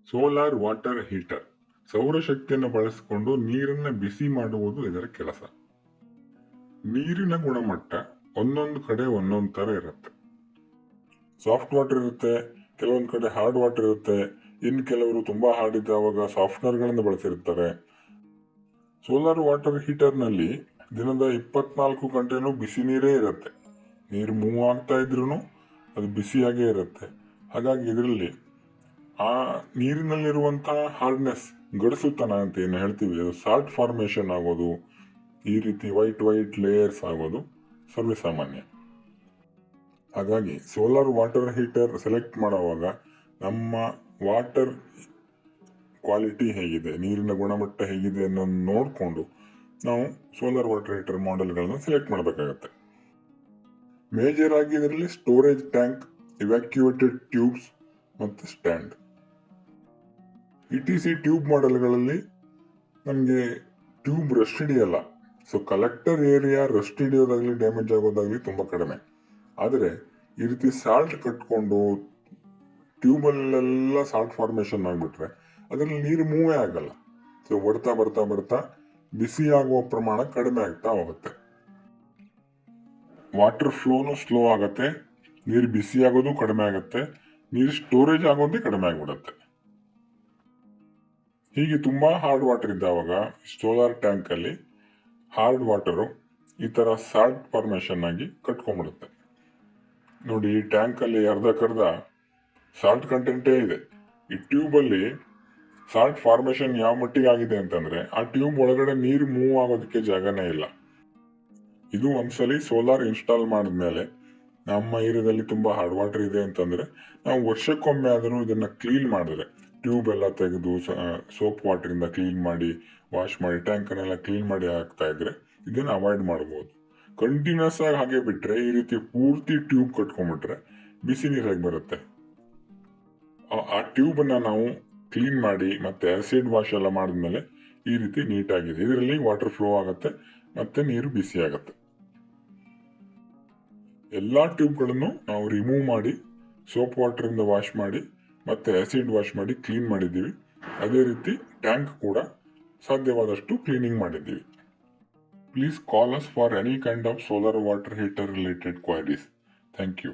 Solar water heater ಸೌರಶಕ್ತಿಯನ್ನು ಬಳಸಿಕೊಂಡು ನೀರನ್ನು ಬಿಸಿ ಮಾಡುವುದು ಇದರ ಕೆಲಸ. ನೀರಿನ ಗುಣಮಟ್ಟ ಒಂದೊಂದು ಕಡೆ ಒಂದೊಂದು ಥರ ಇರುತ್ತೆ. ಸಾಫ್ಟ್ ವಾಟರ್ ಇರುತ್ತೆ, ಕೆಲವೊಂದು ಕಡೆ ಹಾರ್ಡ್ ವಾಟರ್ ಇರುತ್ತೆ, ಇನ್ನು ಕೆಲವರು ತುಂಬ ಹಾರ್ಡ್ ಇದ್ದಾವಾಗ ಸಾಫ್ಟ್ನರ್ಗಳನ್ನು ಬಳಸಿರ್ತಾರೆ. ಸೋಲಾರ್ ವಾಟರ್ ಹೀಟರ್ನಲ್ಲಿ ದಿನದ 24 ಗಂಟೆನೂ ಬಿಸಿ ನೀರೇ ಇರುತ್ತೆ. ನೀರು ಮೂವ್ ಆಗ್ತಾ ಇದ್ರೂ ಅದು ಬಿಸಿಯಾಗೇ ಇರುತ್ತೆ. ಹಾಗಾಗಿ ಇದರಲ್ಲಿ ಆ ನೀರಿನಲ್ಲಿರುವಂತಹ ಹಾರ್ಡ್ನೆಸ್, ಗಡಸುತನ ಅಂತ ಏನು ಹೇಳ್ತೀವಿ, ಅದು ಸಾಲ್ಟ್ ಫಾರ್ಮೇಷನ್ ಆಗೋದು, ಈ ರೀತಿ ವೈಟ್ ಲೇಯರ್ಸ್ ಆಗೋದು ಸರ್ವೇಸಾಮಾನ್ಯ. ಹಾಗಾಗಿ ಸೋಲಾರ್ ವಾಟರ್ ಹೀಟರ್ ಸೆಲೆಕ್ಟ್ ಮಾಡುವಾಗ ನಮ್ಮ ವಾಟರ್ ಕ್ವಾಲಿಟಿ ಹೇಗಿದೆ, ನೀರಿನ ಗುಣಮಟ್ಟ ಹೇಗಿದೆ ಅನ್ನೋದನ್ನು ನೋಡಿಕೊಂಡು ನಾವು ಸೋಲಾರ್ ವಾಟರ್ ಹೀಟರ್ ಮಾಡೆಲ್ಗಳನ್ನು ಸೆಲೆಕ್ಟ್ ಮಾಡಬೇಕಾಗತ್ತೆ. ಮೇಜರ್ ಆಗಿ ಇದರಲ್ಲಿ ಸ್ಟೋರೇಜ್ ಟ್ಯಾಂಕ್, ಇವ್ಯಾಕ್ಯುಯೇಟೆಡ್ ಟ್ಯೂಬ್ಸ್ ಮತ್ತು ಸ್ಟ್ಯಾಂಡ್. ETC ಟ್ಯೂಬ್ ಮಾಡೆಲ್ಗಳಲ್ಲಿ ನಮಗೆ ಟ್ಯೂಬ್ ರಸ್ಟ್ ಹಿಡಿಯಲ್ಲ. ಸೊ ಕಲೆಕ್ಟರ್ ಏರಿಯಾ ರಸ್ಟ್ ಹಿಡಿಯೋದಾಗ್ಲಿ ಡ್ಯಾಮೇಜ್ ಆಗೋದಾಗ್ಲಿ ತುಂಬ ಕಡಿಮೆ. ಆದರೆ ಈ ರೀತಿ ಸಾಲ್ಟ್ ಕಟ್ಕೊಂಡು ಟ್ಯೂಬಲ್ಲೆಲ್ಲ ಸಾಲ್ಟ್ ಫಾರ್ಮೇಷನ್ ಆಗಿಬಿಟ್ರೆ ಅದರಲ್ಲಿ ನೀರು ಮೂವೇ ಆಗಲ್ಲ. ಸೊ ಬರ್ತಾ ಬರ್ತಾ ಬರ್ತಾ ಬಿಸಿ ಆಗುವ ಪ್ರಮಾಣ ಕಡಿಮೆ ಆಗ್ತಾ ಹೋಗುತ್ತೆ. ವಾಟರ್ ಫ್ಲೋನು ಸ್ಲೋ ಆಗುತ್ತೆ, ನೀರು ಬಿಸಿ ಆಗೋದು ಕಡಿಮೆ ಆಗುತ್ತೆ, ನೀರು ಸ್ಟೋರೇಜ್ ಆಗೋದೇ ಕಡಿಮೆ ಆಗಿಬಿಡುತ್ತೆ. ಹೀಗೆ ತುಂಬ ಹಾರ್ಡ್ ವಾಟರ್ ಇದ್ದಾವಾಗ ಸೋಲಾರ್ ಟ್ಯಾಂಕಲ್ಲಿ ಹಾರ್ಡ್ ವಾಟರು ಈ ಥರ ಸಾಲ್ಟ್ ಫಾರ್ಮೇಷನ್ ಆಗಿ ಕಟ್ಕೊಂಡ್ಬಿಡುತ್ತೆ. ನೋಡಿ, ಈ ಟ್ಯಾಂಕಲ್ಲಿ ಅರ್ಧಕ್ಕರ್ಧ ಸಾಲ್ಟ್ ಕಂಟೆಂಟೇ ಇದೆ. ಈ ಟ್ಯೂಬಲ್ಲಿ ಸಾಲ್ಟ್ ಫಾರ್ಮೇಷನ್ ಯಾವ ಮಟ್ಟಿಗೆ ಆಗಿದೆ ಅಂತಂದರೆ ಆ ಟ್ಯೂಬ್ ಒಳಗಡೆ ನೀರು ಮೂವ್ ಆಗೋದಕ್ಕೆ ಜಾಗನೇ ಇಲ್ಲ. ಇದು ಒಂದ್ಸಲಿ ಸೋಲಾರ್ ಇನ್ಸ್ಟಾಲ್ ಮಾಡಿದ್ಮೇಲೆ ನಮ್ಮ ಏರಿಯಾದಲ್ಲಿ ತುಂಬ ಹಾರ್ಡ್ ವಾಟರ್ ಇದೆ ಅಂತಂದರೆ ನಾವು ವರ್ಷಕ್ಕೊಮ್ಮೆ ಆದರೂ ಇದನ್ನು ಕ್ಲೀನ್ ಮಾಡಿದ್ರೆ, ಟ್ಯೂಬ್ ಎಲ್ಲ ತೆಗೆದು ಸೋಪ್ ವಾಟರಿಂದ ಕ್ಲೀನ್ ಮಾಡಿ ವಾಶ್ ಮಾಡಿ ಟ್ಯಾಂಕನ್ನೆಲ್ಲ ಕ್ಲೀನ್ ಮಾಡಿ ಹಾಕ್ತಾ ಇದ್ರೆ ಇದನ್ನು ಅವಾಯ್ಡ್ ಮಾಡ್ಬೋದು. ಕಂಟಿನ್ಯೂಸ್ ಆಗಿ ಹಾಗೆ ಬಿಟ್ಟರೆ, ಈ ರೀತಿ ಪೂರ್ತಿ ಟ್ಯೂಬ್ ಕಟ್ಕೊಂಡ್ಬಿಟ್ರೆ ಬಿಸಿ ನೀರು ಹೇಗೆ ಬರುತ್ತೆ? ಆ ಟ್ಯೂಬನ್ನು ನಾವು ಕ್ಲೀನ್ ಮಾಡಿ ಮತ್ತೆ ಆಸಿಡ್ ವಾಶ್ ಎಲ್ಲ ಮಾಡಿದ್ಮೇಲೆ ಈ ರೀತಿ ನೀಟಾಗಿದೆ. ಇದರಲ್ಲಿ ವಾಟರ್ ಫ್ಲೋ ಆಗುತ್ತೆ ಮತ್ತೆ ನೀರು ಬಿಸಿ ಆಗುತ್ತೆ. ಎಲ್ಲ ಟ್ಯೂಬ್ಗಳನ್ನು ನಾವು ರಿಮೂವ್ ಮಾಡಿ ಸೋಪ್ ವಾಟರಿಂದ ವಾಶ್ ಮಾಡಿ ಮತ್ತೆ ಆಸಿಡ್ ವಾಶ್ ಮಾಡಿ ಕ್ಲೀನ್ ಮಾಡಿದ್ದೀವಿ. ಅದೇ ರೀತಿ ಟ್ಯಾಂಕ್ ಕೂಡ ಸಾಧ್ಯವಾದಷ್ಟು ಕ್ಲೀನಿಂಗ್ ಮಾಡಿದ್ದೀವಿ. Please call us for any kind of solar water heater related queries. Thank you.